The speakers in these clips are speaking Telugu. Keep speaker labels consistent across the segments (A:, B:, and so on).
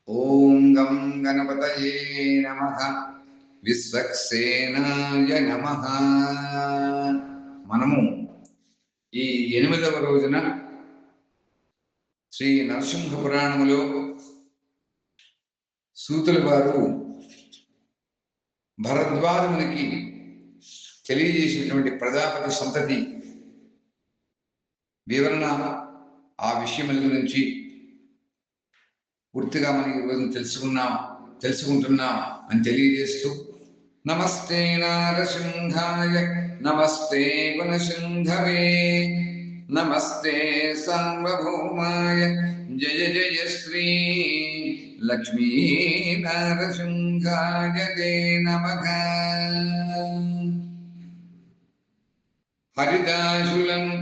A: ఓం గం గణపతయే నమః విశ్వక్సేనాయ నమః. మనము ఈ 8వ రోజున శ్రీ నరసింహ పురాణములో సూతుల వారు భరద్వాజమునికి తెలియజేసినటువంటి ప్రజాపతి సంతతి వివరణ, ఆ విషయముల గురించి పూర్తిగా మనం ఈరోజు తెలుసుకుంటున్నాం అని తెలియజేస్తూ, నమస్తే నారసింహాయ నమస్తే గుణసింధవే నమస్తే సార్వభౌమాయ జయ జయ శ్రీ లక్ష్మీ నారసింహాయ తే నమః. హరిదాసులను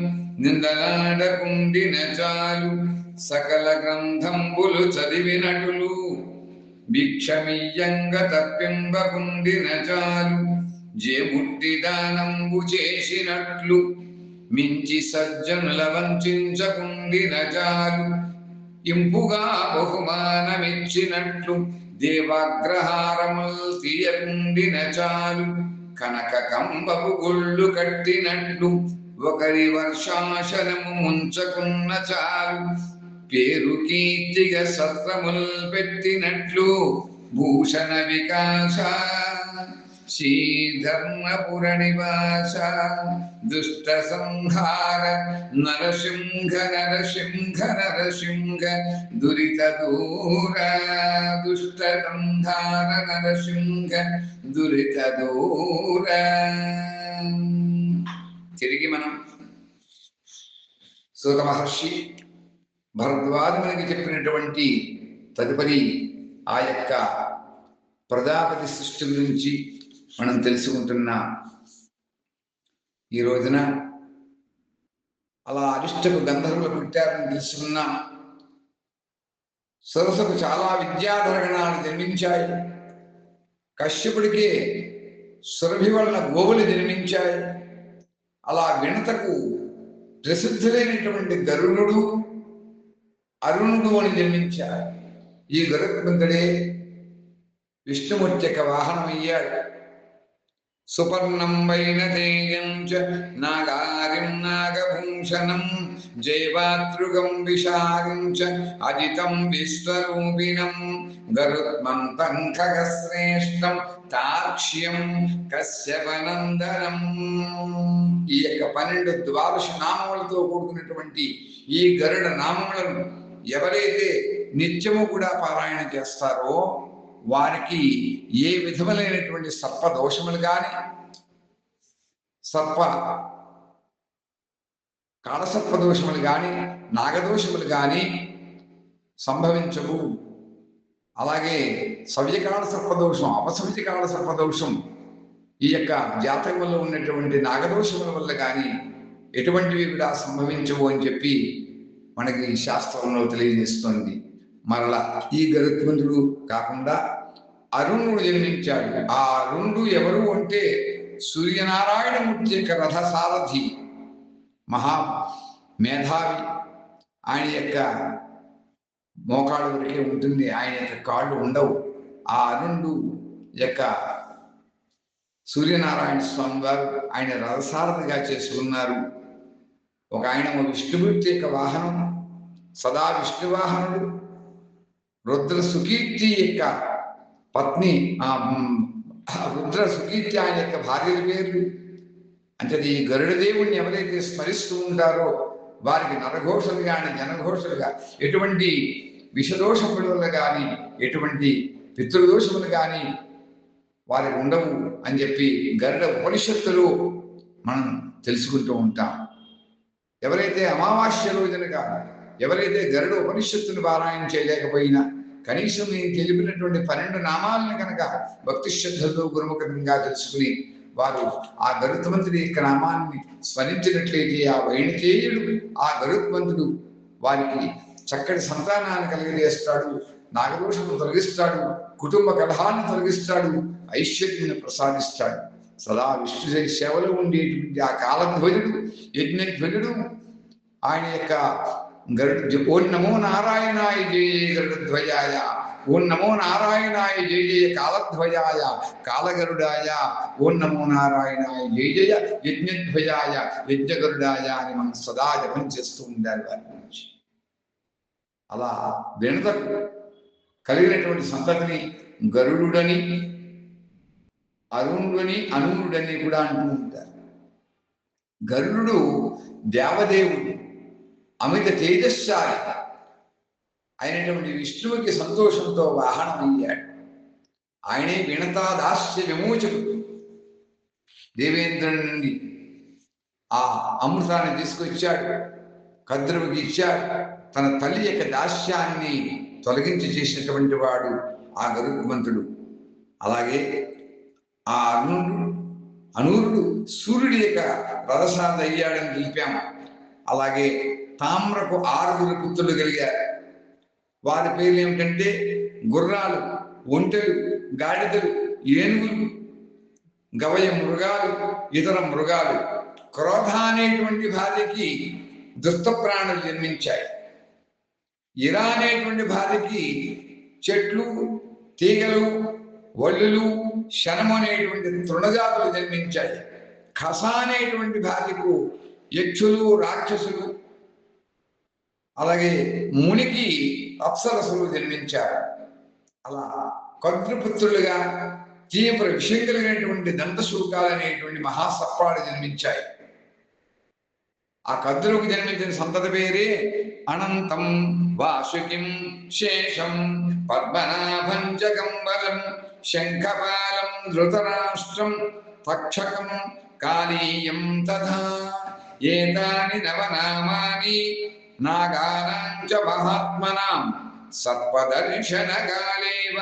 A: నిందలాడకుండిన చాలు, సకల గ్రంథంబులు చదివినటులు భిక్షమియ్యంగ తప్పింబకుండిన చాలు, జేముట్టి దానంబు చేసినట్లు మించి సజ్జనుల వంచించకుండిన చాలు, ఇంపుగా బహుమానమిచ్చినట్లు దేవాగ్రహారముల్ తీయకుండిన చాలు, కనక కంబపు గుళ్ళు కట్టినట్లు ఒకరి వర్షాశనము ముంచకున్న చాలు, పేరు కీర్తిగా సత్రముల్ పెట్టినట్లు భూషణ వికాస శ్రీధర్మపుర నివాస దుష్ట సంహార నరసింహ నరసింహ నరసింహ దురిత దూర దుష్ట సంహార నరసింహ దురిత దూర. తిరిగి మనం సూత మహర్షి భరద్వాజునికి చెప్పినటువంటి తదుపరి ఆ యొక్క ప్రజాపతి సృష్టి గురించి మనం తెలుసుకుంటున్నాం. ఈ రోజున అలా అరిష్టకు గంధర్వులు పుట్టారని తెలుసుకున్నాం. సరస్సుకు చాలా విద్యాధరగణాలు జన్మించాయి. కశ్యపుడికే సురభి వలన గోవులు జన్మించాయి. అలా వినతకు ప్రసిద్ధులైనటువంటి గరుణుడు, అరుణుడు అని జన్మించారు. ఈ గరుత్మంతుడే విష్ణుమూర్తి యొక్క వాహనమయ్యాడు. సుపర్ణం వైనతేయం చ నాగారిం నాగభూషణం జైవాతృగం విశారిం చ అజితం విశ్వరూపిణం గరుత్మంతం ఖగశ్రేష్టం తాక్ష్యం కశ్యపనందనం. ఈ యొక్క 12 ద్వాదశ నామములతో కూడుకున్నటువంటి ఈ గరుడ నామములను ఎవరైతే నిత్యము కూడా పారాయణ చేస్తారో వారికి ఏ విధములైనటువంటి సర్ప దోషములు కానీ, కాళసర్ప దోషములు కానీ, నాగదోషములు కానీ సంభవించవు. అలాగే సవ్యకాల సర్పదోషం, అపసవ్యకాల సర్పదోషం, ఈ యొక్క జాతకంలో ఉన్నటువంటి నాగదోషముల వల్ల కానీ ఎటువంటివి కూడా సంభవించవు అని చెప్పి మనకి శాస్త్రంలో తెలియజేస్తుంది. మరలా ఈ గరుత్మంతుడు కాకుండా అరుణుడు జన్మించాడు. ఆ అరుణుడు ఎవరు అంటే సూర్యనారాయణమూర్తి యొక్క రథసారథి, మహా మేధావి. ఆయన యొక్క మోకాళ్ళ వరకే ఉంటుంది, ఆయన యొక్క కాళ్ళు ఉండవు. ఆ అరుణుడు యొక్క సూర్యనారాయణ స్వామి వారు ఆయన రథసారథిగా చేసుకున్నారు. ఒక ఆయన విష్ణుమూర్తి యొక్క వాహనం, సదా విష్ణువాహనుడు. రుద్ర సుకీర్తి యొక్క పత్ని, రుద్ర సుకీర్తి ఆయన యొక్క భార్యల పేర్లు. అంటే ఈ గరుడ దేవుణ్ణి ఎవరైతే స్మరిస్తూ ఉంటారో వారికి నరఘోషలు కానీ జనఘోషలుగా ఎటువంటి విషదోషముల వల్ల కానీ ఎటువంటి పితృదోషములు కానీ వారికి ఉండవు అని చెప్పి గరుడ ఉపనిషత్తులు మనం తెలుసుకుంటూ ఉంటాం. ఎవరైతే అమావాస్య రోజునగా ఎవరైతే గరుడ ఉపనిషత్తును పారాయణ చేయలేకపోయినా కనీసం నేను తెలిపినటువంటి 12 నామాలను కనుక భక్తి శ్రద్ధలతో గురుముఖంగా తెలుసుకుని వారు ఆ గరుత్మంతుడి యొక్క నామాన్ని స్మరించినట్లయితే ఆ వైణికేయుడు, ఆ గరుత్మంతుడు వారికి చక్కటి సంతానాన్ని కలిగజేస్తాడు, నాగదోషము తొలగిస్తాడు, కుటుంబ కలహాన్ని తొలగిస్తాడు, ఐశ్వర్యాన్ని ప్రసాదిస్తాడు. సదా విష్ణు సేవలో ఉండేటువంటి ఆ కాలధ్వజుడు, యజ్ఞధ్వజుడు, ఆయన యొక్క గరుడు ఓం నమో నారాయణాయ జయ జయ గరుడధ్వజాయ, ఓం నమో నారాయణాయ జయ జయ కాలధ్వజాయ కాలగరుడాయ, ఓం నమో నారాయణాయ జయ జయ యజ్ఞధ్వజాయ యజ్ఞగరుడాయ అని మనం సదా జపం చేస్తూ ఉండాలి వారి గురించి. అలా వినతకు కలిగినటువంటి సంతతిని గరుడుడని, అరుణుడని, అనూరుడని కూడా అంటూ ఉంటారు. గరుడు దేవదేవుడు, అమిత తేజస్శాలి అయినటువంటి విష్ణువుకి సంతోషంతో వాహనమయ్యాడు. ఆయనే వినతా దాస్య విమోచకుడు. దేవేంద్రుని నుండి ఆ అమృతాన్ని తీసుకొచ్చాడు, కద్రువుకి ఇచ్చాడు. తన తల్లి యొక్క దాస్యాన్ని తొలగించి చేసినటువంటి వాడు ఆ గరుత్మంతుడు. అలాగే ఆ అనూరుడు సూర్యుడి యొక్క రథసారథి అయ్యాడని తెలిపాము. అలాగే తామ్రకు 6 పుత్రులు కలిగారు. వారి పేర్లు ఏమిటంటే గుర్రాలు, ఒంటెలు, గాడిదలు, ఏనుగులు, గవయ మృగాలు, ఇతర మృగాలు. క్రోధ అనేటువంటి భార్యకి దుష్ట ప్రాణులు జన్మించాయి. ఇరా అనేటువంటి భార్యకి చెట్లు, తీగలు, వల్లులు, శనము అనేటువంటి తృణజాతులు జన్మించాయి. ఖస అనేటువంటి భార్యకు యక్షులు, రాక్షసులు, అలాగే మునికి అప్సరసులు జన్మించారు. అలా కద్రుపుత్రులుగా తీవ్ర విషయం కలిగినటువంటి దంతశూకాలు అనేటువంటి మహాసర్పాలు జన్మించాయి. ఆ కద్రువుకు జన్మించిన సంతతి పేరే అనంతం, వాసుకిం, శేషం, పద్మనాభం, జగంబరం, శంఖపాలం, ధృతరాష్ట్రం, తక్షకం, కాళీయం తథా. ఏతాని నవనామాని నాగానాం చ మహాత్మనాం సర్పదర్శనకాలేవ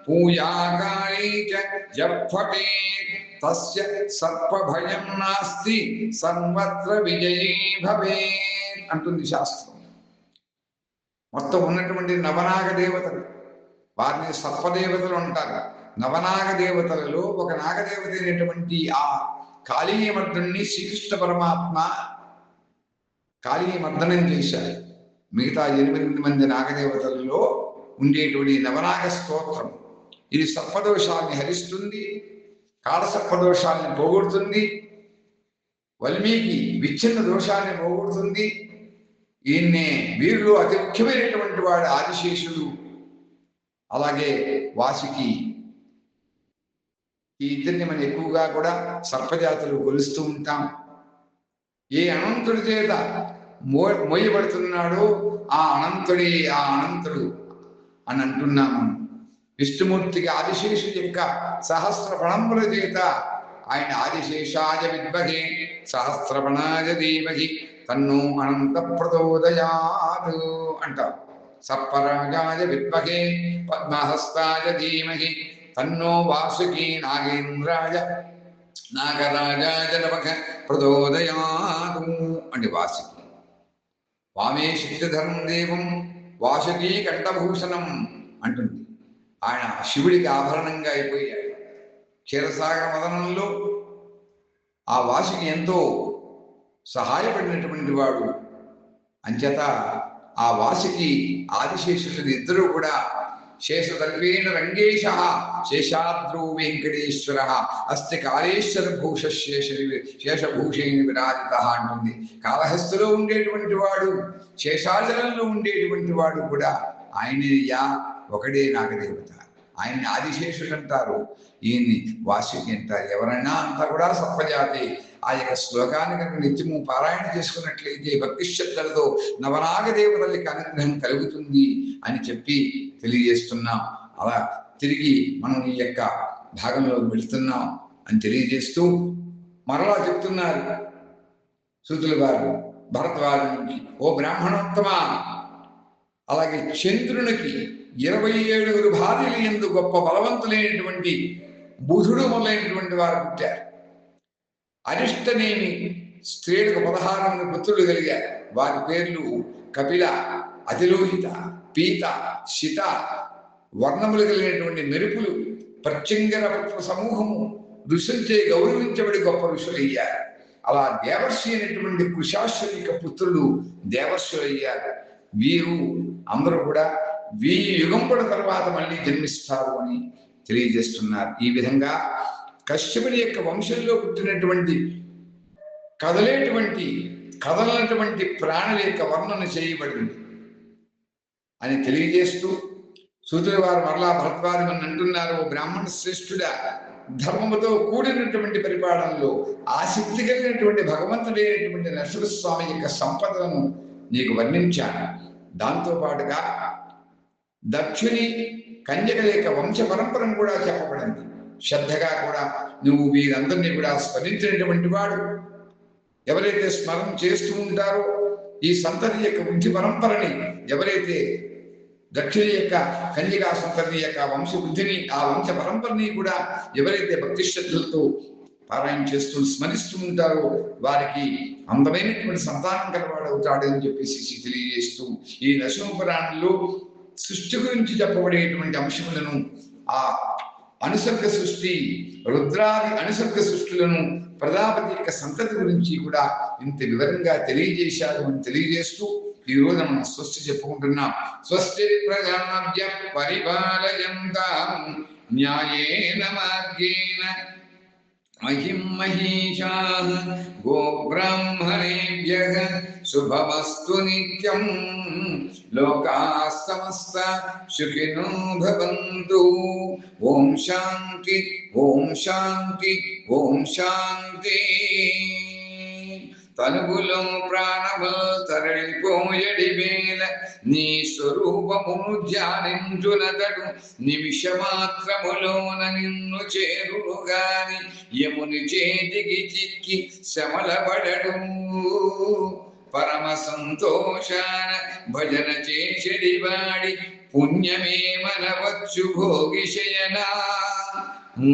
A: పూజాకాలే చ యఃపఠేత్ తస్య సర్పభయం నాస్తి సర్వత్ర విజయీ భవేత్ అంటుంది శాస్త్రం. మొత్తం ఉన్నటువంటి నవనాగ దేవతలు, వారిని సర్పదేవతలు అంటారు. నవనాగ దేవతలలో ఒక నాగదేవత అయినటువంటి ఆ కాళీయమర్దుని శ్రీకృష్ణ పరమాత్మ కాళీయమర్దనం చేశారు. మిగతా 8 మంది నాగదేవతలలో ఉండేటువంటి నవనాగ స్తోత్రం ఇది సర్పదోషాన్ని హరిస్తుంది, కాలసర్పదోషాన్ని పోగొడుతుంది, వాల్మీకి విచ్ఛిన్న దోషాన్ని పోగొడుతుంది. ఈయన్నే వీరిలో అతి ముఖ్యమైనటువంటి వాడు ఆదిశేషుడు, అలాగే వాసుకి. ఈ ఇద్దరిని మనం ఎక్కువగా కూడా సర్పజాతులు కొలుస్తూ ఉంటాం. ఏ అనంతుడి చేత మోయబడుతున్నాడో ఆ అనంతుడు అని అంటున్నాము. విష్ణుమూర్తికి ఆదిశేషు యొక్క సహస్ర ప్రణముల చేత ఆయన ఆదిశేషాయ విద్మహే సహస్రపణాయ ధీమహి తన్నో అనంత ప్రచోదయాత్ అంటారు. సర్పరాజాయ విద్మహే పద్మహస్తాయ ధీమహి తన్నో వాసుకి నాగేంద్రాయ నాగరాజాయ నమః ప్రచోదయాత్ అంటే వాసుకి. వామే శక్తిధరం దేవం వాసుకి కంఠభూషణం అంటుంది. ఆయన శివుడికి ఆభరణంగా అయిపోయాడు. క్షీరసాగర మదనంలో ఆ వాసుకి ఎంతో సహాయపడినటువంటి వాడు. అంచేత ఆ వాసుకి ఆదిశేషుడు ఇద్దరు కూడా శేషదర్వేణ రంగేశ శేషాద్రో వెంకటేశ్వర అస్తి కాళేశ్వర భూష శేషభూషేణ విరాజిత అంటుంది. కాళహస్తిలో ఉండేటువంటి వాడు, శేషాచలంలో ఉండేటువంటి వాడు కూడా ఆయనయ్యా ఒకడే నాగదేవత. ఆయన్ని ఆదిశేషుడు అంటారు, ఈయన్ని వాసుకి అంటారు. ఎవరైనా అంతా కూడా సర్పజాతి. ఆ యొక్క శ్లోకాన్ని కనుక నిత్యము పారాయణ చేసుకున్నట్లయితే భక్తి శ్రద్ధలతో నవనాగ దేవతలకి అనుగ్రహం కలుగుతుంది అని చెప్పి తెలియజేస్తున్నాం. అలా తిరిగి మనం ఈ యొక్క భాగంలో వెళుతున్నాం అని తెలియజేస్తూ మరలా చెప్తున్నారు సూతుల వారు భరద్వాజునికి, ఓ బ్రాహ్మణోత్తమ, అలాగే చంద్రునికి 27 భార్యలు ఎందు గొప్ప బలవంతులైనటువంటి బుధుడు మొదలైనటువంటి వారు పుట్టారు. అరిష్టనేమి స్త్రీలకు 16 మంది పుత్రులు కలిగారు. వారి పేర్లు కపిల, అతిలోహిత, పీత, శిత. వర్ణములు కలిగినటువంటి మెరుపులు, ప్రత్యంగర పుత్ర సమూహము ఋషులచే గౌరవించబడి గొప్ప ఋషులయ్యారు. అలా దేవర్షి అయినటువంటి కుశాశ్వరి యొక్క పుత్రులు దేవర్షులయ్యారు. వీరు అందరూ కూడా 1000 యుగంపుల తర్వాత మళ్ళీ జన్మిస్తారు అని తెలియజేస్తున్నారు. ఈ విధంగా కశ్యపుని యొక్క వంశంలో పుట్టినటువంటి కదలనటువంటి ప్రాణుల యొక్క వర్ణన చేయబడింది అని తెలియజేస్తూ సూతుల వారు మరలా భరద్వాజమని అంటున్నారు, ఓ బ్రాహ్మణ శ్రేష్ఠుడా, ధర్మముతో కూడినటువంటి పరిపాలనలో ఆసక్తి కలిగినటువంటి భగవంతుడైనటువంటి నరసింహస్వామి యొక్క సంపదలను నీకు వర్ణించాను. దాంతో పాటుగా దక్షుని కన్యకల యొక్క వంశ పరంపరను కూడా చెప్పబడింది. శ్రద్ధగా కూడా నువ్వు వీరందరినీ కూడా స్మరించినటువంటి వాడు. ఎవరైతే స్మరణ చేస్తూ ఉంటారో ఈ సంతతి యొక్క వృద్ధి పరంపరని, ఎవరైతే దక్షిణ యొక్క కన్యకా సంతతి యొక్క వంశ వృద్ధిని, ఆ వంశ పరంపరని కూడా ఎవరైతే భక్తి శ్రద్ధలతో పారాయణ చేస్తూ స్మరిస్తూ ఉంటారో వారికి అందమైనటువంటి సంతానం కలవాడు అవుతాడు అని చెప్పేసి తెలియజేస్తూ ఈ నరసింహ పురాణంలో సృష్టి గురించి చెప్పబడేటువంటి అంశములను, ఆ అనుసర్గ సృష్టి, రుద్రాది అనుసర్గ సృష్టిలను, ప్రజాపతి యొక్క సంతతి గురించి కూడా ఇంత వివరంగా తెలియజేశారు అని తెలియజేస్తూ ఈ రోజు మనం స్వస్తి చెప్పుకుంటున్నాం. స్వస్తి ప్రజాభ్య పరిపాలయంతాం న్యాయేన మార్గేణ మహిం మహీషాః గోబ్రాహ్మణేభ్యః శుభమస్తు నిత్యం. లోకాః సమస్తాః సుఖినో భవంతు. ఓం శాంతి, ఓం శాంతి, ఓం శాంతి. తనుగులో ప్రాణము తరలిపోయడి వేళ నీ స్వరూపమును ధ్యానించునతడు నిమిషమాత్రములోన నిన్ను చేరుగాని యముని చేతికి చిక్కి శ్రమలబడడు. పరమ సంతోషాన భజన చేసెడివాడి పుణ్యమే మనవచ్చు భోగిశయనా.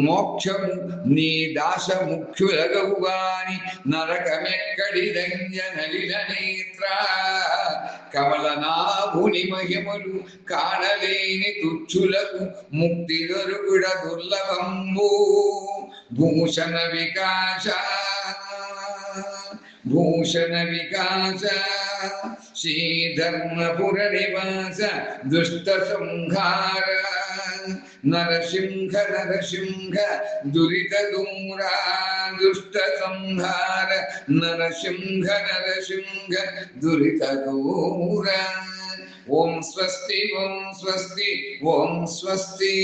A: మోక్షము నీ దాస ముఖ్యులగవుగాని నరకమెక్కడిదంజ నలిన నేత్ర. కమలనాభుని మహిమలు కాణలేని తుచ్చులకు ముక్తి దొరుకుడ దుర్లభంబు. భూషణ వికాస, భూషణ వికాస శ్రీధర్మపుర నివాస దుష్ట సంహార. నరసింహ నరసింహ దురిత దూర దుష్ట సంహార. నరసింహ నరసింహ దురిత దూర. ఓం స్వస్తి, ఓం స్వస్తి, ఓం స్వస్తి.